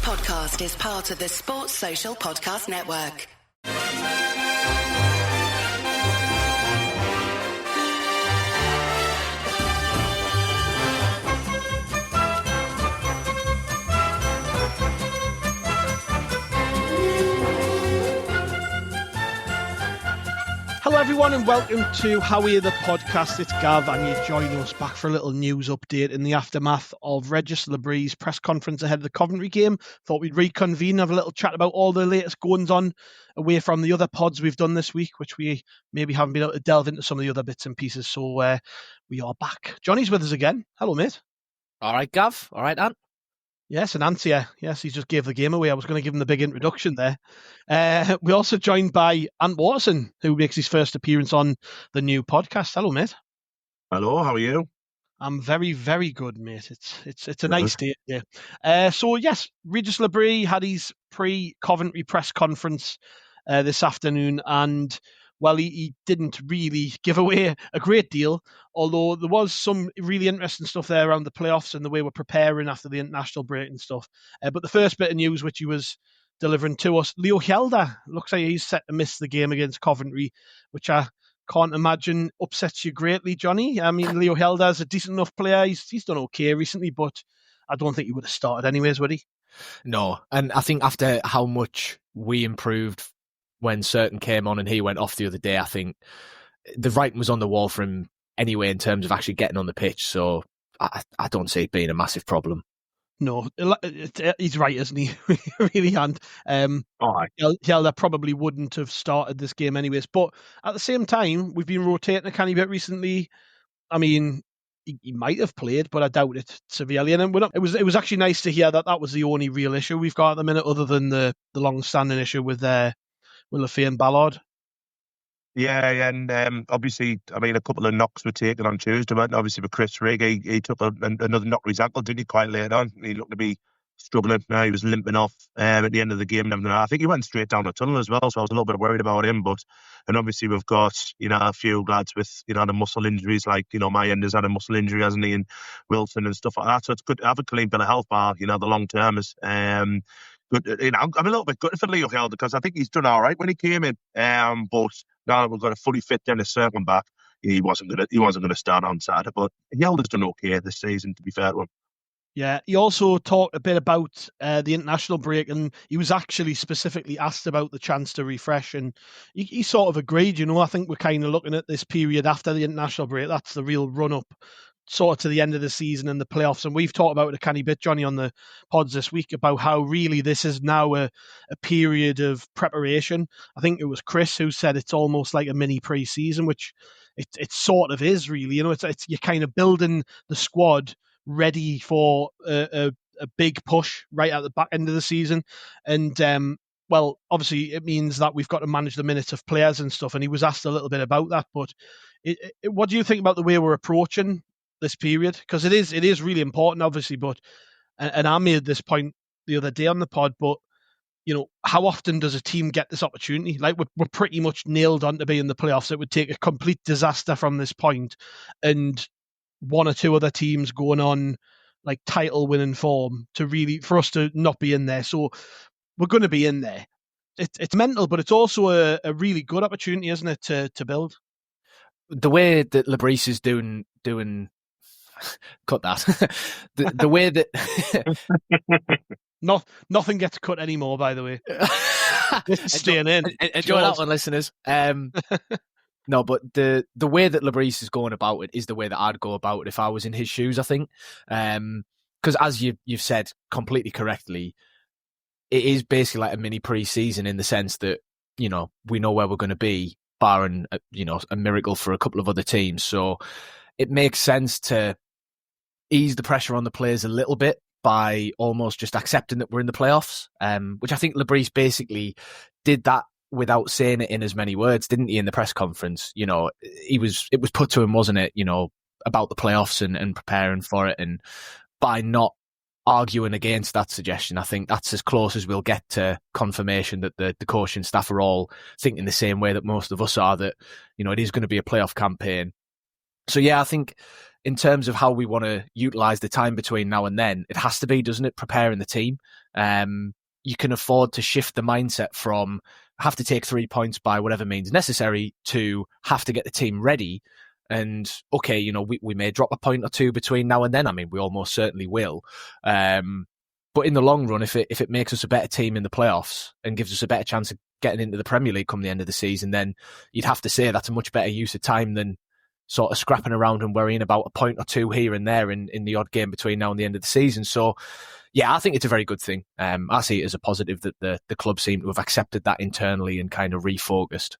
podcast is part of the Sports Social Podcast Network. Hello everyone and welcome to How Are You, the podcast. It's Gav and you're joining us back for a little news update in the aftermath of Régis Le Bris' press conference ahead of the Coventry game. Thought we'd reconvene, have a little chat about all the latest goings on away from the other pods we've done this week, which we maybe haven't been able to delve into some of the other bits and pieces. So we are back. Johnny's with us again. Hello, mate. All right, Gav. All right, Ant. Yes, and Ant here. Yes, he just gave the game away. I was going to give him the big introduction there. We're also joined by Ant Watterson, who makes his first appearance on the new podcast. Hello, mate. Hello, how are you? I'm very, very good, mate. It's a nice day. Yeah. So yes, Régis Le Bris had his pre-Coventry press conference this afternoon, and well, he didn't really give away a great deal, although there was some really interesting stuff there around the playoffs and the way we're preparing after the international break and stuff. But the first bit of news which he was delivering to us, Hjelde looks like he's set to miss the game against Coventry, which I can't imagine upsets you greatly, Johnny. I mean, Hjelde is a decent enough player. He's done okay recently, but I don't think he would have started anyways, would he? No, and I think after how much we improved when Certain came on and he went off the other day, I think the writing was on the wall for him anyway in terms of actually getting on the pitch. So I don't see it being a massive problem. No, he's right, isn't he? Really, and Hjelde probably wouldn't have started this game anyways. But at the same time, we've been rotating a canny bit recently. I mean, he might have played, but I doubt it severely. And it was actually nice to hear that was the only real issue we've got at the minute, other than the long-standing issue with Lafay and Ballard. Yeah, and obviously, I mean, a couple of knocks were taken on Tuesday, but obviously with Chris Rigg, he took another knock with his ankle, didn't he, quite late on? He looked to be struggling. He was limping off at the end of the game. And I think he went straight down the tunnel as well, so I was a little bit worried about him. And obviously we've got, a few lads with, the muscle injuries, like, my end has had a muscle injury, hasn't he, and Wilson and stuff like that. So it's good to have a clean bill of health bar, the long-termers. But I'm a little bit gutted for Hjelde because I think he's done all right when he came in. But now that we've got a fully fit Dennis Circling back, he wasn't gonna start on Saturday. But Hjelde's done okay this season, to be fair to him. Yeah, he also talked a bit about the international break, and he was actually specifically asked about the chance to refresh, and he sort of agreed. I think we're kind of looking at this period after the international break. That's the real run-up sort of to the end of the season and the playoffs. And we've talked about it a canny bit, Johnny, on the pods this week about how really this is now a period of preparation. I think it was Chris who said it's almost like a mini pre-season, which it sort of is really. It's you're kind of building the squad ready for a big push right at the back end of the season. And well, obviously it means that we've got to manage the minutes of players and stuff. And he was asked a little bit about that. But what do you think about the way we're approaching this period? Because it is really important, obviously. But and I made this point the other day on the pod. But how often does a team get this opportunity? Like we're pretty much nailed on to be in the playoffs. It would take a complete disaster from this point, and one or two other teams going on like title winning form for us to not be in there. So we're going to be in there. It's mental, but it's also a really good opportunity, isn't it, to build? The way that Le Bris is doing cut that. the way that nothing gets cut anymore, by the way. Staying in. Enjoy that one, listeners. No, but the way that Le Bris is going about it is the way that I'd go about it if I was in his shoes, I think. Because as you've said completely correctly, it is basically like a mini pre-season in the sense that, we know where we're going to be, barring, a miracle for a couple of other teams. So it makes sense to ease the pressure on the players a little bit by almost just accepting that we're in the playoffs, which I think Le Bris basically did that without saying it in as many words, didn't he, in the press conference? It was put to him, wasn't it, about the playoffs and preparing for it. And by not arguing against that suggestion, I think that's as close as we'll get to confirmation that the coaching staff are all thinking the same way that most of us are, that, it is going to be a playoff campaign. So yeah, I think in terms of how we want to utilise the time between now and then, it has to be, doesn't it, preparing the team. you can afford to shift the mindset from have to take 3 points by whatever means necessary to have to get the team ready. And okay, you know, we may drop a point or two between now and then. I mean, we almost certainly will. But in the long run, if it makes us a better team in the playoffs and gives us a better chance of getting into the Premier League come the end of the season, then you'd have to say that's a much better use of time than sort of scrapping around and worrying about a point or two here and there in the odd game between now and the end of the season. So, yeah, I think it's a very good thing. I see it as a positive that the club seem to have accepted that internally and kind of refocused.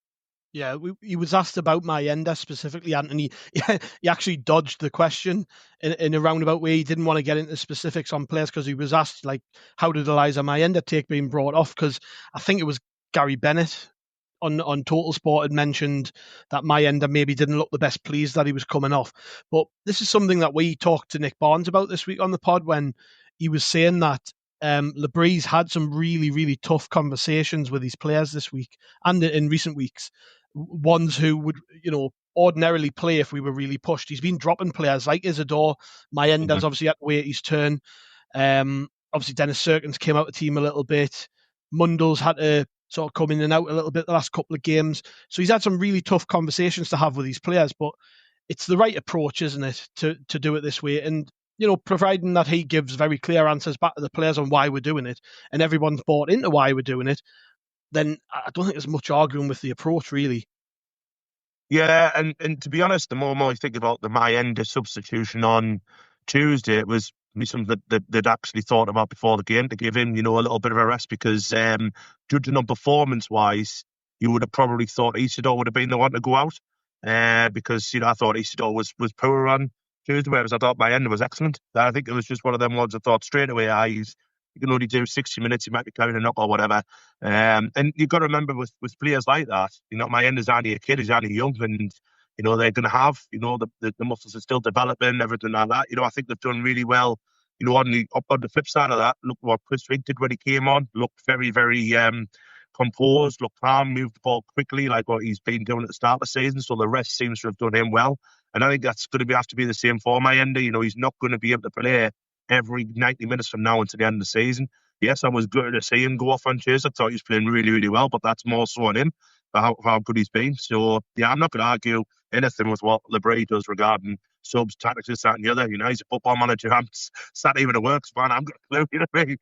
Yeah, he was asked about Mayenda specifically, Anthony. He actually dodged the question in a roundabout way. He didn't want to get into specifics on players because he was asked, like, how did Eliza Mayenda take being brought off? Because I think it was Gary Bennett on Total Sport had mentioned that Mayenda maybe didn't look the best pleased that he was coming off. But this is something that we talked to Nick Barnes about this week on the pod when he was saying that Le Bris had some really, really tough conversations with these players this week and in recent weeks. Ones who would, you know, ordinarily play if we were really pushed. He's been dropping players like Isidore. Mayenda's obviously had to wait his turn. Obviously, Dennis Serkins came out of the team a little bit. Mundell's had to sort of come in and out a little bit the last couple of games. So he's had some really tough conversations to have with these players, but it's the right approach, isn't it, to do it this way? And, you know, providing that he gives very clear answers back to the players on why we're doing it and everyone's bought into why we're doing it, then I don't think there's much arguing with the approach, really. Yeah, and to be honest, the more and more I think about the Mayenda substitution on Tuesday, it was something that they'd actually thought about before the game to give him, you know, a little bit of a rest because judging on performance-wise, you would have probably thought Isidore would have been the one to go out because, you know, I thought Isidore was poor on Tuesday, whereas I thought Mayenda was excellent. I think it was just one of them ones I thought straight away, you can only do 60 minutes, you might be carrying a knock or whatever. And you've got to remember with players like that, you know, Mayenda's only a kid, he's only young, and, you know, they're going to have, you know, the muscles are still developing, everything like that. You know, I think they've done really well. You know, on the flip side of that, look what Chris Rigg did when he came on, looked very, very composed, looked calm, moved the ball quickly, like what he's been doing at the start of the season. So the rest seems to have done him well. And I think that's going to have to be the same for Mayenda. You know, he's not going to be able to play every 90 minutes from now until the end of the season. Yes, I was good to see him go off on Tuesday. I thought he was playing really, really well, but that's more so on him for how good he's been. So, yeah, I'm not going to argue anything with what Le Bris does regarding subs, tactics, this, that, and the other. You know, he's a football manager. It's not even a works man. I'm going to clue, you know what I mean?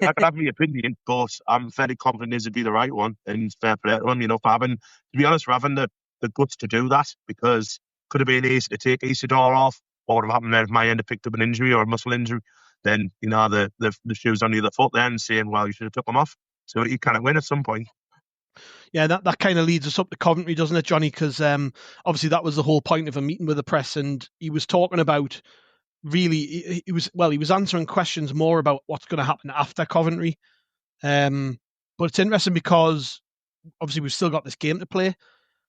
I could have my opinion, but I'm fairly confident this would be the right one. And fair play to him, you know, for having, to be honest, for having the guts to do that, because it could have been easy to take Isidore off. What would have happened there if Mayenda picked up an injury or a muscle injury? Then, you know, the shoes on the other foot then saying, well, you should have took them off. So you kind of win at some point. Yeah, that kind of leads us up to Coventry, doesn't it, Johnny? Because obviously that was the whole point of a meeting with the press, and he was talking about really, he was answering questions more about what's going to happen after Coventry. But it's interesting because obviously we've still got this game to play,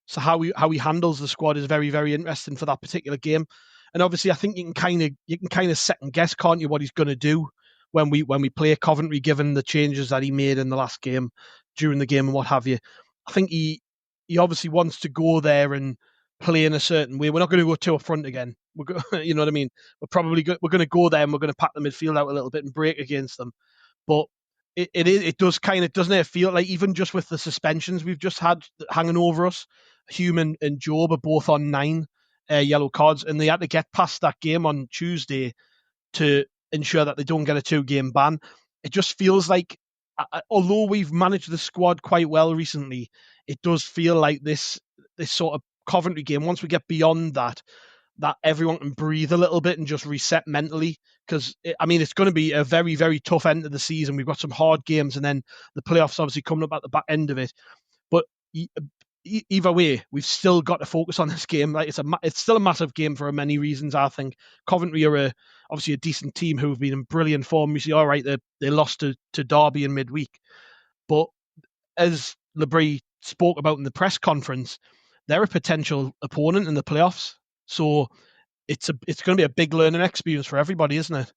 so how he handles the squad is very, very interesting for that particular game. And obviously, I think you can kind of second guess, can't you, what he's going to do when we play Coventry, given the changes that he made in the last game, during the game, and what have you. I think he obviously wants to go there and play in a certain way. We're not going to go two up front again. You know what I mean? We're going to go there and we're going to pack the midfield out a little bit and break against them. But it does kind of, doesn't it feel like, even just with the suspensions we've just had hanging over us, Hume and Job are both on 9 yellow cards, and they had to get past that game on Tuesday to ensure that they don't get a 2-game ban. It just feels like, although we've managed the squad quite well recently, it does feel like this sort of Coventry game, once we get beyond that everyone can breathe a little bit and just reset mentally. Because, I mean, it's going to be a very, very tough end of the season. We've got some hard games, and then the playoffs obviously coming up at the back end of it. But either way, we've still got to focus on this game. Like, it's still a massive game for many reasons, I think. Coventry are obviously a decent team who have been in brilliant form. You see, all right, they lost to Derby in midweek. But as Le Bris spoke about in the press conference, they're a potential opponent in the playoffs. So it's going to be a big learning experience for everybody, isn't it?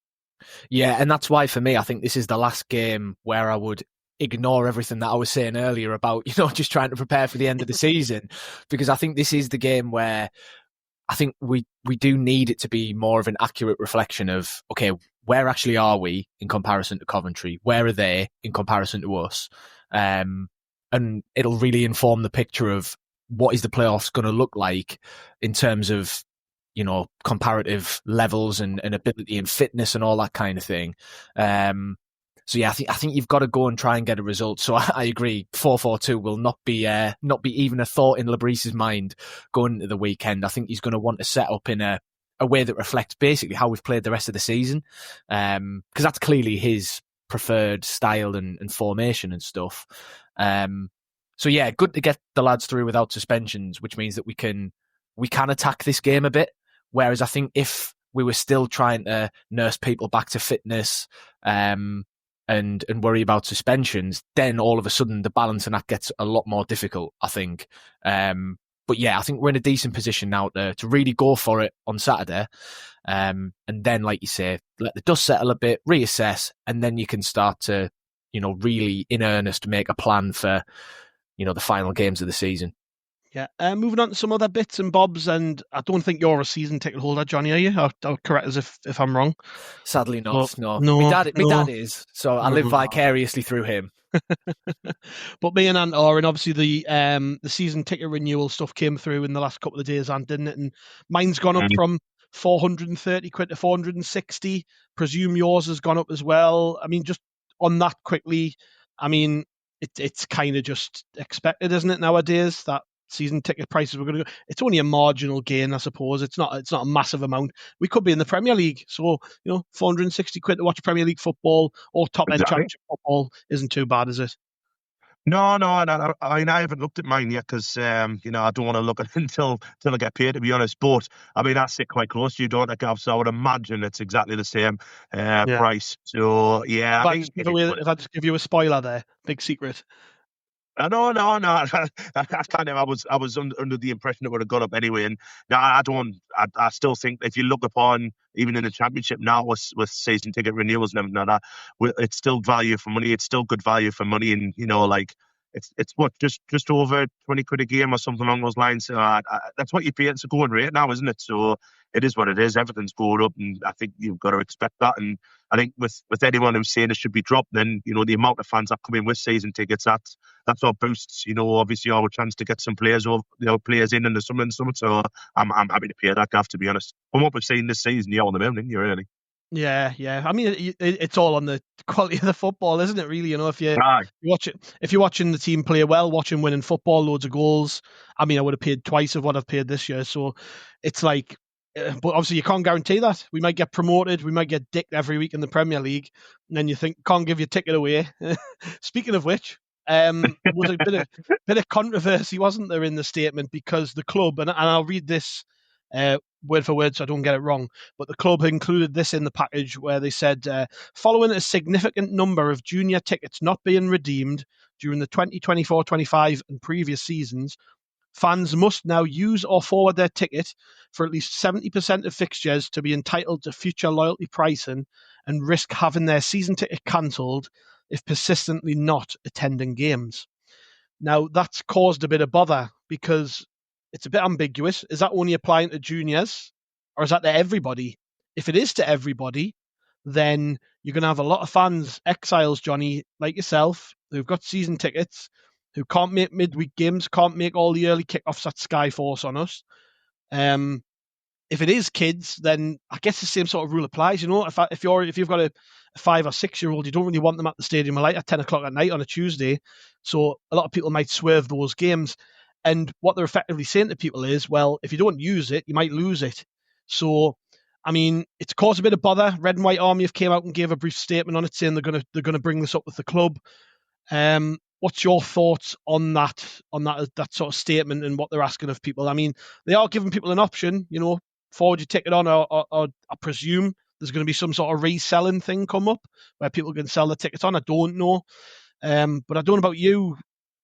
Yeah, and that's why for me, I think this is the last game where I would ignore everything that I was saying earlier about, you know, just trying to prepare for the end of the season, because I think this is the game where I think we do need it to be more of an accurate reflection of, okay, where actually are we in comparison to Coventry? Where are they in comparison to us? And it'll really inform the picture of what is the playoffs going to look like in terms of, you know, comparative levels and ability and fitness and all that kind of thing. So yeah, I think you've got to go and try and get a result. So I agree, 4-4-2 will not be even a thought in Le Bris's mind going into the weekend. I think he's going to want to set up in a way that reflects basically how we've played the rest of the season, because that's clearly his preferred style and formation and stuff. So yeah, good to get the lads through without suspensions, which means that we can attack this game a bit. Whereas I think if we were still trying to nurse people back to fitness, and worry about suspensions, then all of a sudden the balancing act gets a lot more difficult, I think. But yeah, I think we're in a decent position now to really go for it on Saturday. And then, like you say, let the dust settle a bit, reassess, and then you can start to, you know, really in earnest make a plan for, you know, the final games of the season. Yeah. Moving on to some other bits and bobs, and I don't think you're a season ticket holder, Johnny, are you? I'll correct us if I'm wrong. Sadly not, no. No. My dad is, so I live vicariously through him. But me and Ant are, and obviously the season ticket renewal stuff came through in the last couple of days, Ant, didn't it? And mine's gone up from 430 quid to 460. Presume yours has gone up as well. I mean, just on that quickly, I mean, it's kind of just expected, isn't it, nowadays, that season ticket prices were going to go. It's only a marginal gain, I suppose. It's not a massive amount. We could be in the Premier League, so, you know, 460 quid to watch Premier League football or top end championship football isn't too bad, is it? No. I mean, I haven't looked at mine yet because, you know, I don't want to look at it until I get paid, to be honest. But I mean, I sit quite close to you, don't I, Gav? So I would imagine it's exactly the same price. So yeah, if I just give you a spoiler there, big secret. No. I was under the impression it would have gone up anyway, and no, I still think if you look upon even in the championship now with season ticket renewals and everything like that, it's still value for money. It's still good value for money, and you know, like it's what just over 20 quid a game or something along those lines. That's what you pay. It's a going rate now, isn't it? So it is what it is. Everything's going up, and I think you've got to expect that. And I think with anyone who's saying it should be dropped, then you know the amount of fans that come in with season tickets, that's what boosts, you know, obviously our chance to get some players or players in the summer and summer. So I'm happy to pay that, Gav, to be honest. From what we've seen this season, you're on the moon, aren't you, really? Yeah. I mean, it's all on the quality of the football, isn't it? Really, you know, if you watch it, if you're watching the team play well, watching winning football, loads of goals. I mean, I would have paid twice of what I've paid this year. So it's like, but obviously you can't guarantee that. We might get promoted, we might get dicked every week in the Premier League, and then you think can't give your ticket away. Speaking of which, was a bit of controversy, wasn't there, in the statement, because the club, and I'll read this word for word so I don't get it wrong, but the club included this in the package where they said, following a significant number of junior tickets not being redeemed during the 2024-25 and previous seasons, fans must now use or forward their ticket for at least 70% of fixtures to be entitled to future loyalty pricing and risk having their season ticket cancelled if persistently not attending games. Now, that's caused a bit of bother because it's a bit ambiguous. Is that only applying to juniors or is that to everybody? If it is to everybody, then you're going to have a lot of fans, exiles, Johnny, like yourself, who've got season tickets, who can't make midweek games, can't make all the early kickoffs at Skyforce on us. If it is kids, then I guess the same sort of rule applies. You know, if you've got a 5 or 6 year old, you don't really want them at the stadium light at 10 o'clock at night on a Tuesday. So a lot of people might swerve those games. And what they're effectively saying to people is, well, if you don't use it, you might lose it. So, I mean, it's caused a bit of bother. Red and White Army have came out and gave a brief statement on it, saying they're gonna bring this up with the club. What's your thoughts on that sort of statement and what they're asking of people? I mean, they are giving people an option, you know, forward your ticket on, or I presume there's going to be some sort of reselling thing come up where people can sell the tickets on. I don't know, but I don't know about you,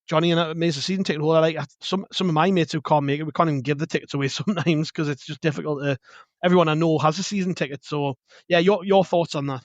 Johnny, and me as a season ticket holder. Like some of my mates who can't make it, we can't even give the tickets away sometimes because it's just difficult. Everyone I know has a season ticket, so yeah, your thoughts on that?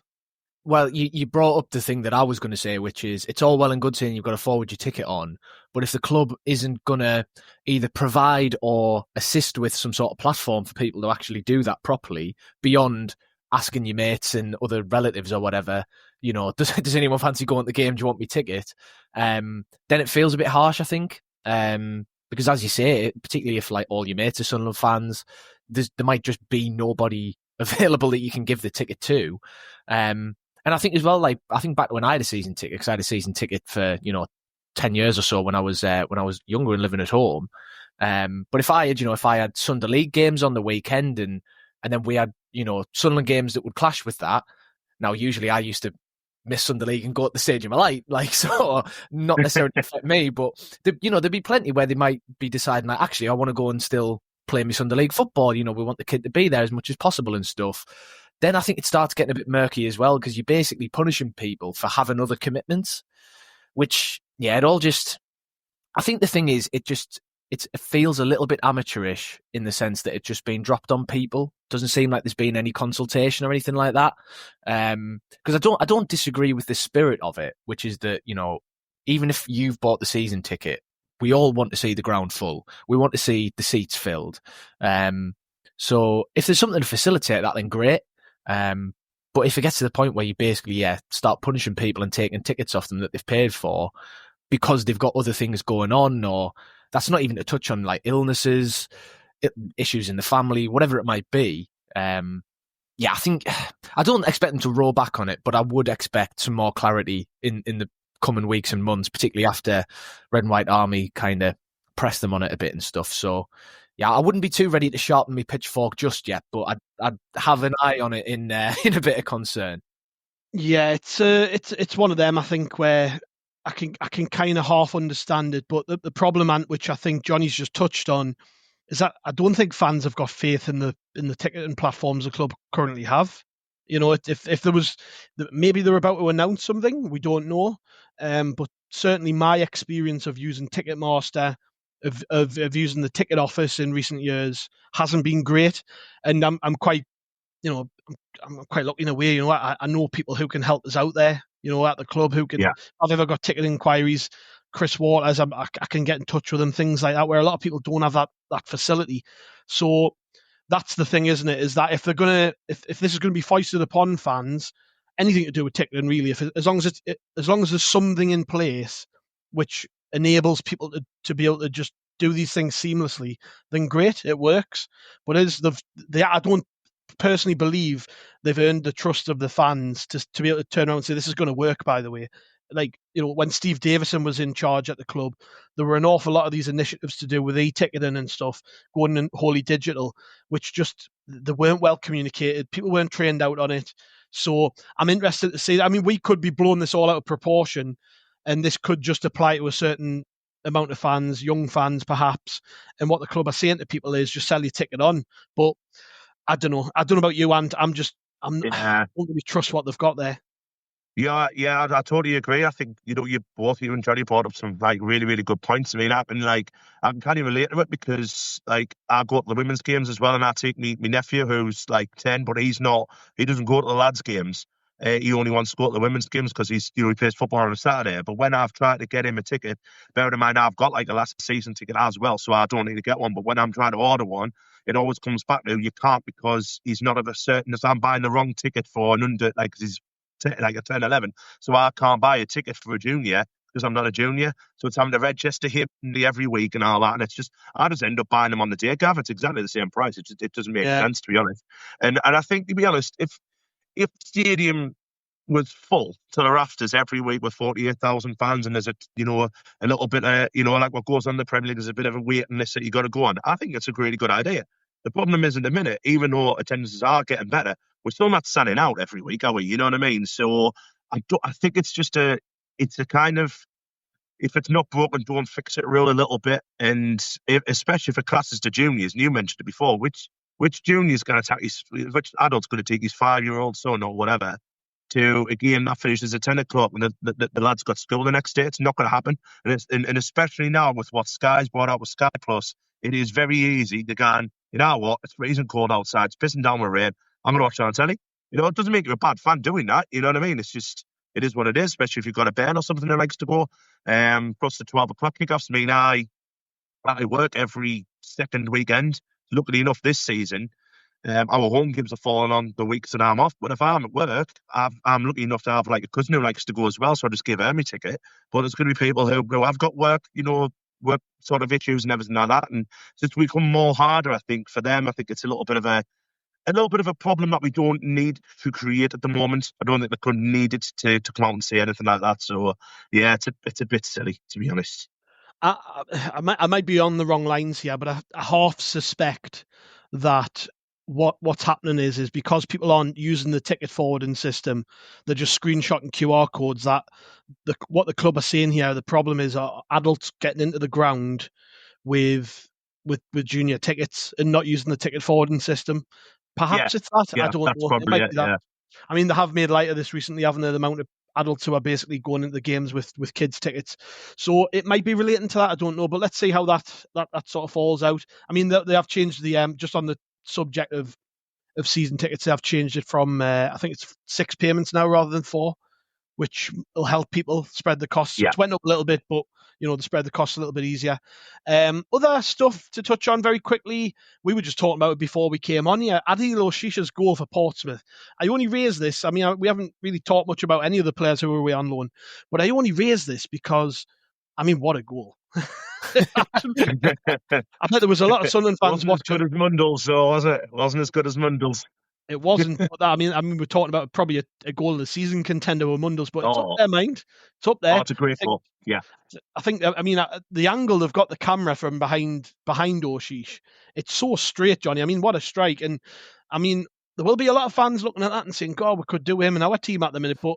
Well, you brought up the thing that I was going to say, which is it's all well and good saying you've got to forward your ticket on, but if the club isn't going to either provide or assist with some sort of platform for people to actually do that properly, beyond asking your mates and other relatives or whatever, does anyone fancy going to the game? Do you want me ticket? Then it feels a bit harsh, I think. Because as you say, particularly if like all your mates are Sunderland fans, there might just be nobody available that you can give the ticket to. And I think as well, like I think back to when I had a season ticket, because I had a season ticket for 10 years or so when I was younger and living at home. But if I had Sunday League games on the weekend and then we had Sunderland games that would clash with that. Now usually I used to miss Sunday League and go at the stage of my life, like, so not necessarily affect me, but there'd be plenty where they might be deciding like, actually I want to go and still play me Sunday League football, we want the kid to be there as much as possible and stuff. Then I think it starts getting a bit murky as well, because you're basically punishing people for having other commitments, which it all just, I think the thing is it feels a little bit amateurish in the sense that it's just being dropped on people. Doesn't seem like there's been any consultation or anything like that. Because I don't disagree with the spirit of it, which is that, even if you've bought the season ticket, we all want to see the ground full. We want to see the seats filled. So if there's something to facilitate that, then great. But if it gets to the point where you basically start punishing people and taking tickets off them that they've paid for because they've got other things going on, or that's not even to touch on like illnesses, issues in the family, whatever it might be. I think I don't expect them to roll back on it, but I would expect some more clarity in the coming weeks and months, particularly after Red and White Army kind of press them on it a bit and stuff. So I wouldn't be too ready to sharpen my pitchfork just yet, but I'd have an eye on it in a bit of concern. Yeah, it's one of them, I think, where I can kind of half understand it, but the problem, Ant, which I think Johnny's just touched on, is that I don't think fans have got faith in the ticketing platforms the club currently have. If there was, maybe they're about to announce something, we don't know. But certainly my experience of using Ticketmaster, of using the ticket office in recent years hasn't been great, and I'm quite, I'm quite lucky in a way. I know people who can help us out there. At the club who can. Yeah. I've ever got ticket inquiries. Chris Waters, I can get in touch with them, things like that, where a lot of people don't have that facility. So that's the thing, isn't it? Is that if this is gonna be foisted upon fans, anything to do with ticketing, really, as long as there's something in place which enables people to be able to just do these things seamlessly, then great, it works. But I don't personally believe they've earned the trust of the fans to be able to turn around and say this is going to work. By the way, like, when Steve Davison was in charge at the club, there were an awful lot of these initiatives to do with e-ticketing and stuff going in wholly digital, which just, they weren't well communicated. People weren't trained out on it. So I'm interested to see. I mean, we could be blowing this all out of proportion, and this could just apply to a certain amount of fans, young fans perhaps, and what the club are saying to people is just sell your ticket on. But I don't know about you, and I don't really trust what they've got there. Yeah, I totally agree. I think, you and Johnny brought up some like really, really good points. I mean, I can kind of relate to it because like I go to the women's games as well, and I take my nephew who's like 10, but he doesn't go to the lads' games. He only wants to go to the women's games because he plays football on a Saturday. But when I've tried to get him a ticket, bear in mind I've got like a last season ticket as well, so I don't need to get one. But when I'm trying to order one, it always comes back to you can't, because he's not of a certain, as I'm buying the wrong ticket for an under, like, because he's like a 10, 11. So I can't buy a ticket for a junior because I'm not a junior. So it's having to register him every week and all that. And I just end up buying them on the day, Gav. It's exactly the same price. It doesn't make sense, to be honest. And I think, to be honest, if the stadium was full to the rafters every week with 48,000 fans, and there's a little bit like what goes on in the Premier League, there's a bit of a waiting list that you got to go on, I think it's a really good idea. The problem is, in a minute, even though attendances are getting better, we're still not selling out every week, are we? You know what I mean? So I think it's just it's a kind of, if it's not broken, don't fix it rule a little bit. And especially for classes to juniors, and you mentioned it before, which junior's going to take which adult's going to take his 5-year-old son or whatever to a game that finishes at 10 o'clock and the lad's got school the next day? It's not going to happen. And especially now with what Sky's brought out with Sky Plus, it is very easy to go, you know what, it's freezing cold outside, it's pissing down with rain, I'm going to watch it on telly. It doesn't make you a bad fan doing that, you know what I mean? It's just, it is what it is, especially if you've got a band or something that likes to go. Plus the 12 o'clock kickoffs. I mean, I work every second weekend. Luckily enough, this season, Our home games are falling on the weeks that I'm off. But if I'm at work, I'm lucky enough to have like a cousin who likes to go as well, so I just give her my ticket. But there's going to be people who have got work, work sort of issues and everything like that, and it's just become more harder. I think for them, I think it's a little bit of a problem that we don't need to create at the moment. I don't think they could need it to come out and say anything like that. So yeah, it's a bit silly, to be honest. I might be on the wrong lines here, but I half suspect that what's happening is because people aren't using the ticket forwarding system, they're just screenshotting QR codes. That what the club are saying here, the problem is adults getting into the ground with junior tickets and not using the ticket forwarding system. Perhaps it's that. I don't know. It might be that. Yeah. I mean, they have made light of this recently, haven't they? The amount of adults who are basically going into the games with kids' tickets. So it might be relating to that. I don't know. But let's see how that sort of falls out. I mean, they have changed the just on the subject of season tickets, they have changed it from I think it's 6 payments now rather than 4, which will help people spread the costs. Yeah. It's went up a little bit, but to spread the costs a little bit easier. Other stuff to touch on very quickly. We were just talking about it before we came on here. Adil Aouchiche's goal for Portsmouth. I only raised this. I mean, we haven't really talked much about any of the players who were away on loan, but I only raised this because, I mean, what a goal. I bet there was a lot of Sunderland fans watching. Wasn't as good as Mundell's, though, was it? Wasn't as good as Mundell's. It wasn't. I mean, we're talking about probably a goal of the season contender with Mundell's, but it's up there, mind. It's up there. Oh, it's a great goal. Yeah. I think. I mean, the angle they've got the camera from behind Aouchiche, it's so straight, Johnny. I mean, what a strike! And I mean, there will be a lot of fans looking at that and saying, "God, we could do him in our team at the minute." But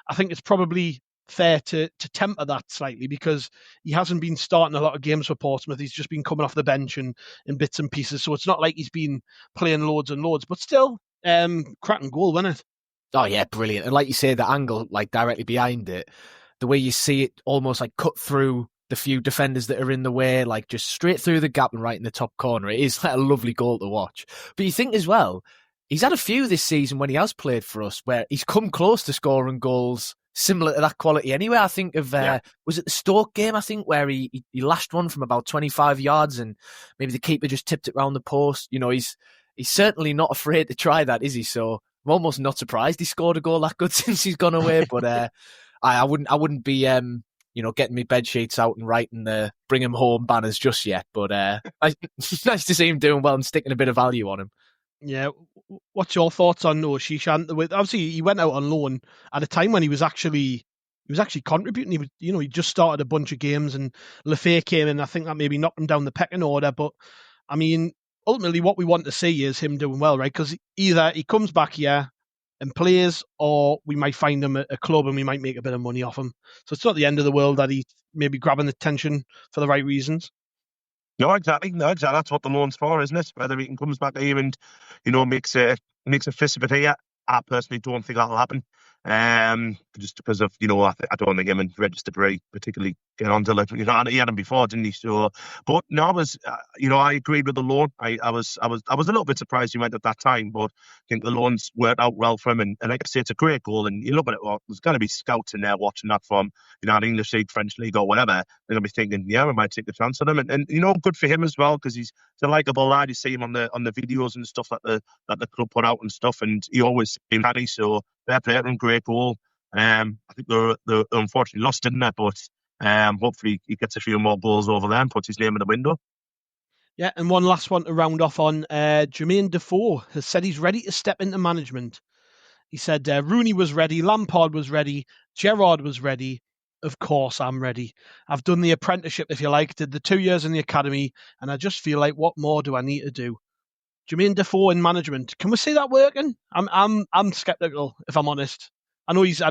I think it's probably fair to temper that slightly because he hasn't been starting a lot of games for Portsmouth. He's just been coming off the bench and in bits and pieces. So it's not like he's been playing loads and loads, but still. Cracking goal, wasn't it? Oh yeah, brilliant. And like you say, the angle like directly behind it, the way you see it almost like cut through the few defenders that are in the way, like just straight through the gap and right in the top corner. It is like a lovely goal to watch. But you think as well, he's had a few this season when he has played for us where he's come close to scoring goals similar to that quality anyway. I think of, was it the Stoke game, I think, where he lashed one from about 25 yards and maybe the keeper just tipped it round the post. He's certainly not afraid to try that, is he? So I'm almost not surprised he scored a goal that good since he's gone away. But I wouldn't be getting my bed sheets out and writing the bring him home banners just yet. But nice to see him doing well and sticking a bit of value on him. Yeah, what's your thoughts on Aouchiche? Obviously, he went out on loan at a time when he was actually contributing. He just started a bunch of games, and Lefebvre came in. I think that maybe knocked him down the pecking order. But I mean, ultimately, what we want to see is him doing well, right? Because either he comes back here and plays, or we might find him a club and we might make a bit of money off him. So it's not the end of the world that he's maybe grabbing the attention for the right reasons. No, exactly. That's what the loan's for, isn't it? Whether he comes back here and, makes a fist of it here, I personally don't think that'll happen. Just because of, I don't think him and Régis Le Bris particularly get on to he had him before, didn't he? So, but no, I agreed with the loan. I was a little bit surprised he went at that time, but I think the loans worked out well for him. And like I say, it's a great goal. And you look at it, there's going to be scouts in there watching that from, an English league, French league, or whatever. They're going to be thinking, yeah, we might take the chance on him. And good for him as well, because he's a likeable lad. You see him on the videos and stuff that the club put out and stuff, and he always seemed happy. So fair play to him, great goal. I think they unfortunately lost, didn't they? But hopefully he gets a few more goals over there and puts his name in the window. Yeah, and one last one to round off on. Jermain Defoe has said he's ready to step into management. He said Rooney was ready, Lampard was ready, Gerrard was ready. Of course I'm ready. I've done the apprenticeship, if you like, did the 2 years in the academy, and I just feel like, what more do I need to do? Jermain Defoe in management. Can we see that working? I'm skeptical, if I'm honest. I know he's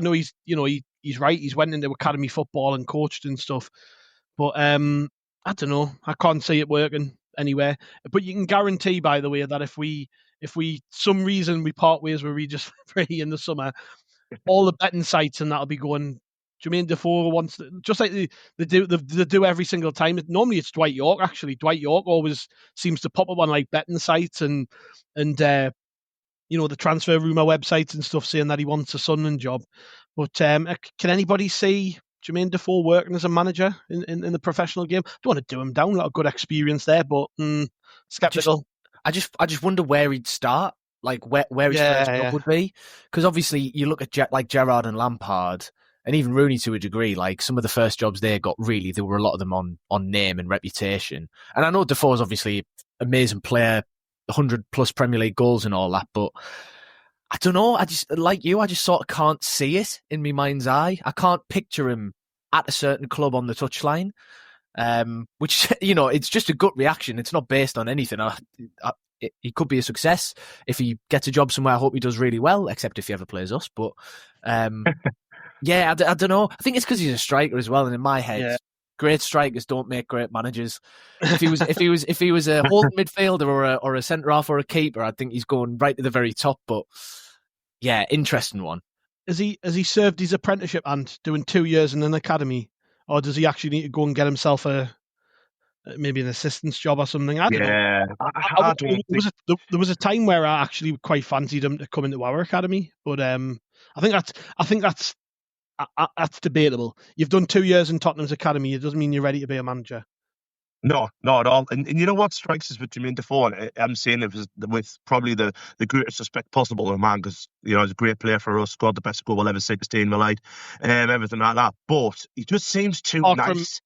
he's right. He's went into academy football and coached and stuff, but I don't know. I can't see it working anywhere. But you can guarantee, by the way, that if we some reason we part ways with Régis Le Bris in the summer, all the betting sites and that'll be going. Jermain Defoe wants to, just like they do every single time. Normally it's Dwight York. Actually, Dwight York always seems to pop up on like betting sites and the transfer rumor websites and stuff saying that he wants a Sunderland job. But can anybody see Jermain Defoe working as a manager in the professional game? I don't want to do him down. A lot of good experience there, but skeptical. I just wonder where he'd start, like where his first job would be. Because obviously you look at like Gerrard and Lampard, and even Rooney to a degree, like some of the first jobs they got, really, there were a lot of them on name and reputation. And I know Defoe's obviously an amazing player, 100+ Premier League goals and all that, but I don't know. I just, like you, I just sort of can't see it in my mind's eye. I can't picture him at a certain club on the touchline, which, it's just a gut reaction. It's not based on anything. He could be a success. If he gets a job somewhere, I hope he does really well, except if he ever plays us. But yeah, I don't know. I think it's because he's a striker as well. And in my head, great strikers don't make great managers. If he was a holding midfielder or a centre half or a keeper, I think he's going right to the very top. But yeah, interesting one. Has he served his apprenticeship and doing 2 years in an academy, or does he actually need to go and get himself maybe an assistant's job or something? I don't know. There was a time where I actually quite fancied him to come into our academy, but I think that's debatable. You've done 2 years in Tottenham's academy. It doesn't mean you're ready to be a manager. No, not at all. And you know what strikes us with Jermain Defoe? And I'm saying it with probably the greatest respect possible to a man, because he's a great player for us, scored the best goal ever, 16 Millite, everything like that. But he just seems too nice.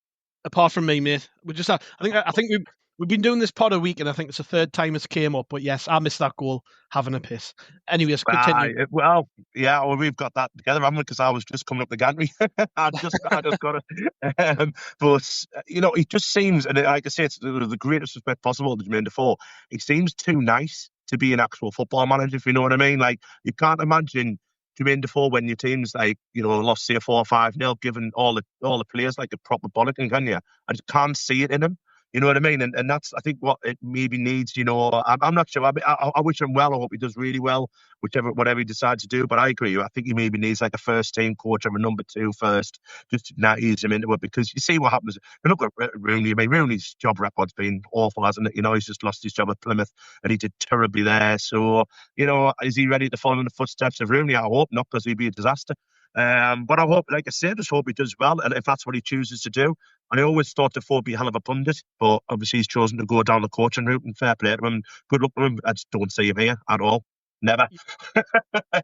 Apart from me, mate, I think we've been doing this pod a week, and I think it's the third time it's came up. But yes, I missed that goal having a piss. Anyways, continue. We've got that together, haven't we? Because I was just coming up the gantry. I just got it. But he just seems, and like I say, it's the greatest respect possible to Jermain Defoe. He seems too nice to be an actual football manager, if you know what I mean. Like, you can't imagine Jermain Defoe when your team's lost, say, 4 or 5-0, giving all the players like a proper bollocking, can you? I just can't see it in him. You know what I mean? And that's, I think, what it maybe needs. I'm not sure. I wish him well. I hope he does really well, whatever he decides to do. But I agree. I think he maybe needs like a first team coach or a number 2 first, just to not ease him into it. Because you see what happens. Look at Rooney. I mean, Rooney's job record's been awful, hasn't it? He's just lost his job at Plymouth, and he did terribly there. So, is he ready to follow in the footsteps of Rooney? I hope not, because he'd be a disaster. But I hope, like I said, just hope he does well, and if that's what he chooses to do. I always thought Defoe would be a hell of a pundit, but obviously he's chosen to go down the coaching route, and fair play to him. Good luck to him. I just don't see him here at all. Never.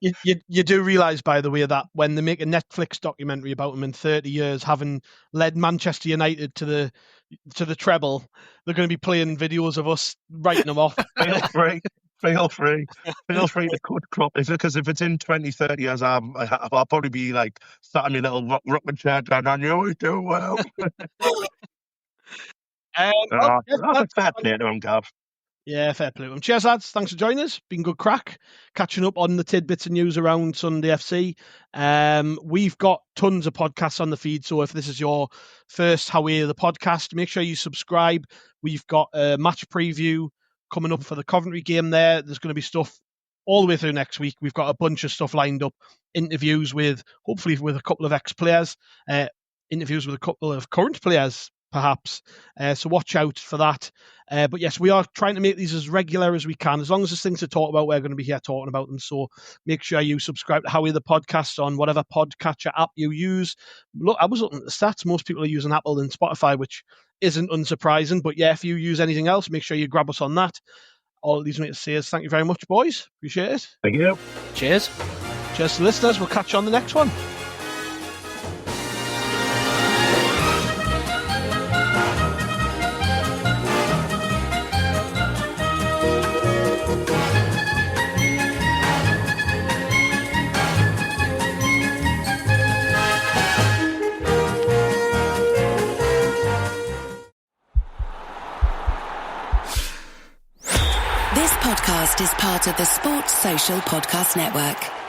You do realise, by the way, that when they make a Netflix documentary about him in 30 years, having led Manchester United to the treble, they're going to be playing videos of us writing them off. Feel free to cut crop. Because if it's in 20, 30 years, I'll probably be like sat in my little rocking chair going, I knew we do well. Fair play to him, Gav. Yeah, fair play to him. Cheers, lads. Thanks for joining us. Been good crack. Catching up on the tidbits of news around Sunday FC. We've got tons of podcasts on the feed, so if this is your first How Are the podcast, make sure you subscribe. We've got a match preview coming up for the Coventry game there. There's going to be stuff all the way through next week. We've got a bunch of stuff lined up, interviews hopefully with a couple of ex-players, interviews with a couple of current players, perhaps. So watch out for that. But yes, we are trying to make these as regular as we can. As long as there's things to talk about, we're going to be here talking about them. So make sure you subscribe to How Are the Podcast on whatever podcatcher app you use. Look, I was looking at the stats. Most people are using Apple and Spotify, which isn't unsurprising. But yeah, if you use anything else, make sure you grab us on that. All these mates say is thank you very much, boys. Appreciate it. Thank you. Cheers. Cheers to listeners. We'll catch you on the next one. This podcast is part of the Sports Social Podcast Network.